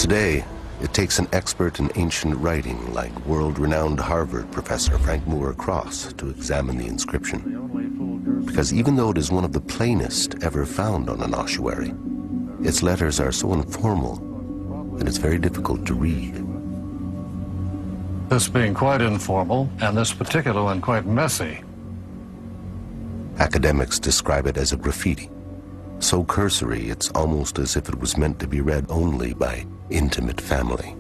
Today, it takes an expert in ancient writing like world-renowned Harvard professor Frank Moore Cross to examine the inscription. Because even though it is one of the plainest ever found on an ossuary, its letters are so informal that it's very difficult to read. This being quite informal, and this particular one quite messy. Academics describe it as a graffiti. So cursory, it's almost as if it was meant to be read only by intimate family.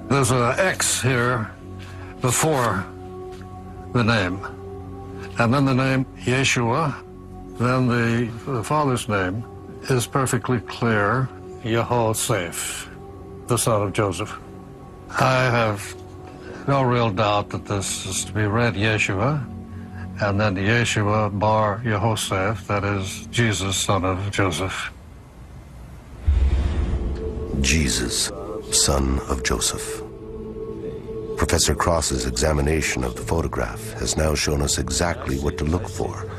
There's an X here before the name. And then the name Yeshua, then the father's name is perfectly clear, Yehoseph, the son of Joseph. I have no real doubt that this is to be read Yeshua, and then Yeshua bar Yehoseph, that is Jesus, son of Joseph. Jesus, son of Joseph. Professor Cross's examination of the photograph has now shown us exactly what to look for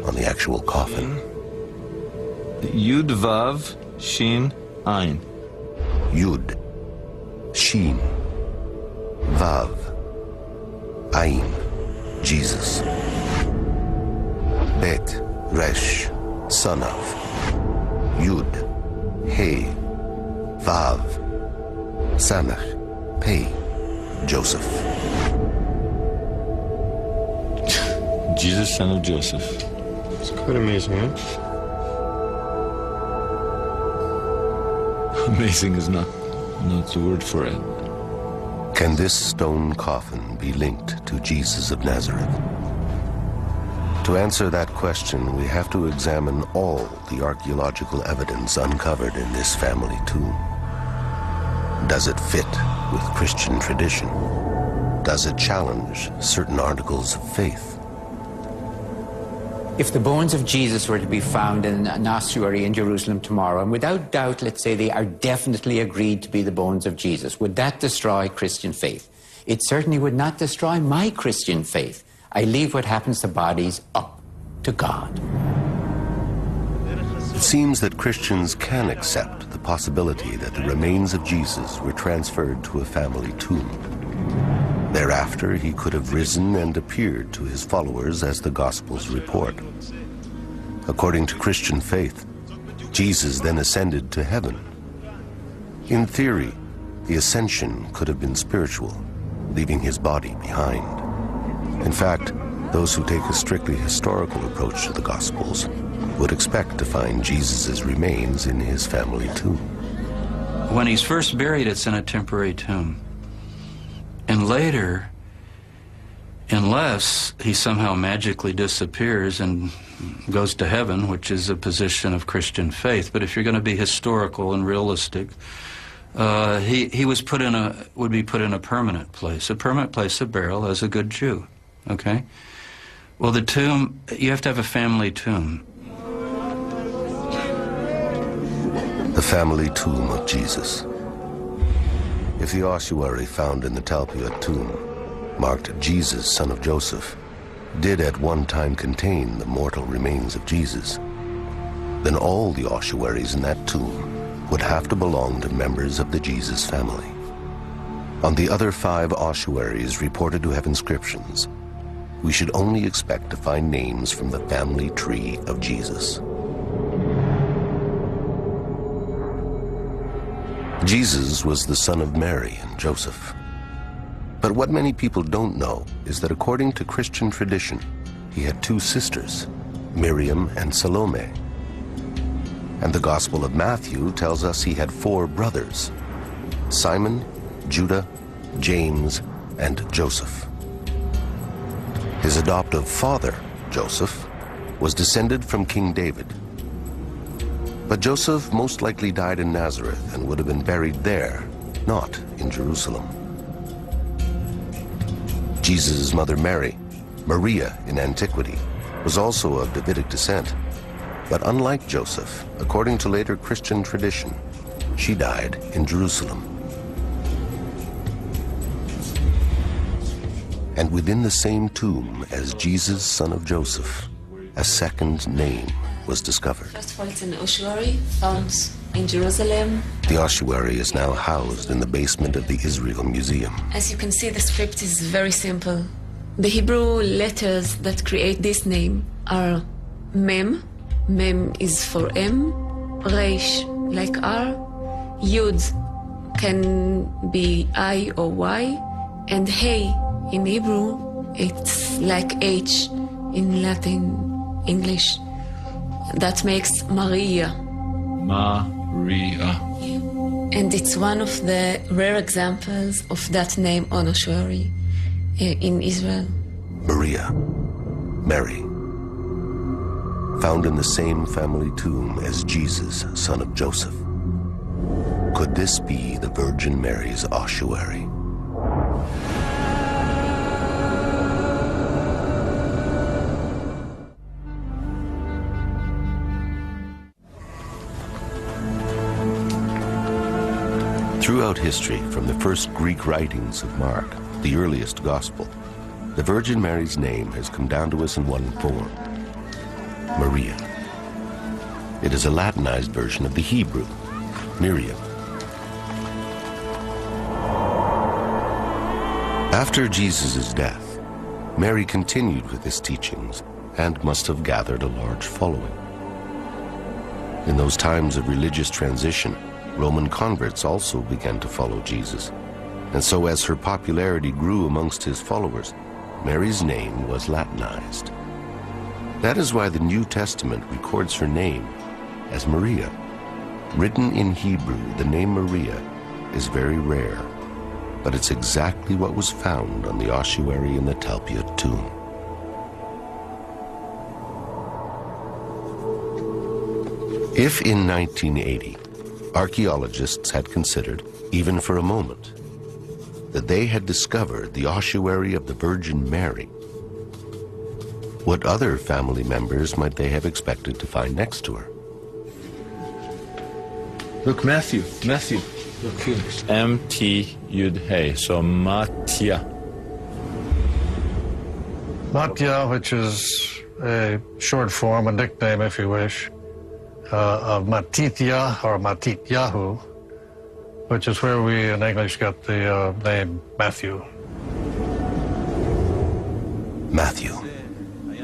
on the actual coffin. Yud Vav Shin Ein. Yud, Shin, Vav, Ein, Jesus. Bet, Resh, son of. Yud, He, Vav, Samech, Pei, Joseph. Jesus, son of Joseph. It's quite amazing, eh? Amazing is not the word for it. Can this stone coffin be linked to Jesus of Nazareth? To answer that question, we have to examine all the archaeological evidence uncovered in this family tomb. Does it fit with Christian tradition? Does it challenge certain articles of faith? If the bones of Jesus were to be found in an ossuary in Jerusalem tomorrow, and without doubt, let's say they are definitely agreed to be the bones of Jesus, would that destroy Christian faith? It certainly would not destroy my Christian faith. I leave what happens to bodies up to God. It seems that Christians can accept the possibility that the remains of Jesus were transferred to a family tomb. Thereafter, he could have risen and appeared to his followers as the Gospels report. According to Christian faith, Jesus then ascended to heaven. In theory, the ascension could have been spiritual, leaving his body behind. In fact, those who take a strictly historical approach to the Gospels would expect to find Jesus' remains in his family tomb. When he's first buried, it's in a temporary tomb. And later, unless he somehow magically disappears and goes to heaven, which is a position of Christian faith, but if you're going to be historical and realistic, he would be put in a permanent place of burial as a good Jew. Okay? Well, the tomb, you have to have a family tomb. The family tomb of Jesus. If the ossuary found in the Talpiot tomb, marked Jesus, son of Joseph, did at one time contain the mortal remains of Jesus, then all the ossuaries in that tomb would have to belong to members of the Jesus family. On the other 5 ossuaries reported to have inscriptions, we should only expect to find names from the family tree of Jesus. Jesus was the son of Mary and Joseph. But what many people don't know is that according to Christian tradition, he had 2 sisters, Miriam and Salome. And the Gospel of Matthew tells us he had 4 brothers, Simon, Judah, James, and Joseph. His adoptive father, Joseph, was descended from King David. But Joseph most likely died in Nazareth and would have been buried there, not in Jerusalem. Jesus' mother Mary, Maria in antiquity, was also of Davidic descent. But unlike Joseph, according to later Christian tradition, she died in Jerusalem. And within the same tomb as Jesus, son of Joseph, a second name was discovered. First of all, it's an ossuary found in Jerusalem. The ossuary is now housed in the basement of the Israel Museum. As you can see, the script is very simple. The Hebrew letters that create this name are Mem. Mem is for M. Reish, like R. Yud can be I or Y. And Hey, in Hebrew, it's like H in Latin, English. That makes Maria. Maria. And it's one of the rare examples of that name on ossuary in Israel. Maria, Mary, found in the same family tomb as Jesus, son of Joseph. Could this be the Virgin Mary's ossuary? Throughout history, from the first Greek writings of Mark, the earliest gospel, the Virgin Mary's name has come down to us in one form, Maria. It is a Latinized version of the Hebrew, Miriam. After Jesus' death, Mary continued with his teachings and must have gathered a large following. In those times of religious transition, Roman converts also began to follow Jesus. And so as her popularity grew amongst his followers, Mary's name was Latinized. That is why the New Testament records her name as Maria. Written in Hebrew, the name Maria is very rare, but it's exactly what was found on the ossuary in the Talpiot tomb. If in 1980, archaeologists had considered, even for a moment, that they had discovered the ossuary of the Virgin Mary, what other family members might they have expected to find next to her? Look, Matthew. Look here. M-T Yud Hey, so Matya. Matya, which is a short form, a nickname, if you wish, of Matithya or Matityahu, which is where we in English got the name Matthew. Matthew.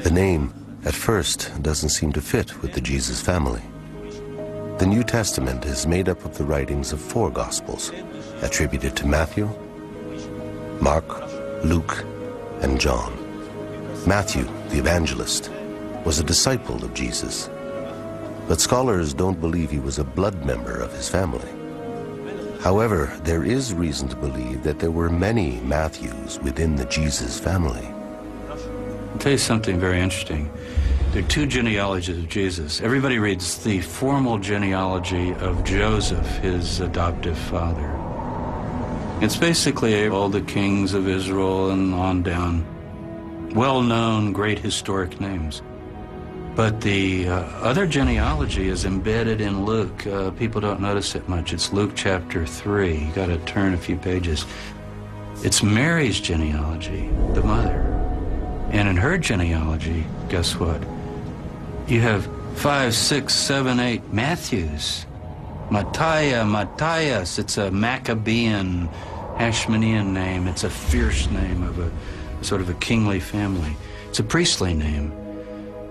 The name, at first, doesn't seem to fit with the Jesus family. The New Testament is made up of the writings of 4 Gospels, attributed to Matthew, Mark, Luke, and John. Matthew, the evangelist, was a disciple of Jesus, but scholars don't believe he was a blood member of his family. However, there is reason to believe that there were many Matthews within the Jesus family. I'll tell you something very interesting. There are 2 genealogies of Jesus. Everybody reads the formal genealogy of Joseph, his adoptive father. It's basically all the kings of Israel and on down. Well-known, great historic names. But the other genealogy is embedded in Luke. People don't notice it much. It's Luke chapter 3. You got to turn a few pages. It's Mary's genealogy, the mother. And in her genealogy, guess what? You have 5, 6, 7, 8 Matthews. Matthias. It's a Maccabean, Hashmonean name. It's a fierce name of a sort of a kingly family. It's a priestly name.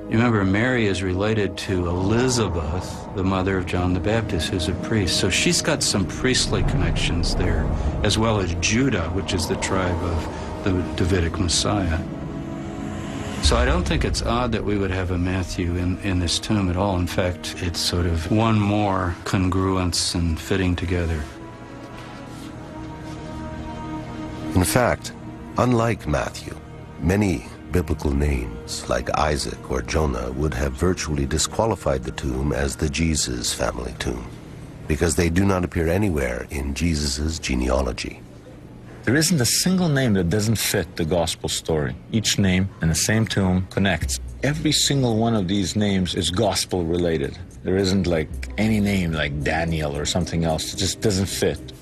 You remember, Mary is related to Elizabeth, the mother of John the Baptist, who's a priest. So she's got some priestly connections there, as well as Judah, which is the tribe of the Davidic Messiah. So I don't think it's odd that we would have a Matthew in this tomb at all. In fact, it's sort of one more congruence and fitting together. In fact, unlike Matthew, many biblical names like Isaac or Jonah would have virtually disqualified the tomb as the Jesus family tomb, because they do not appear anywhere in Jesus' genealogy. There isn't a single name that doesn't fit the gospel story. Each name in the same tomb connects. Every single one of these names is gospel related. There isn't like any name like Daniel or something else. It just doesn't fit.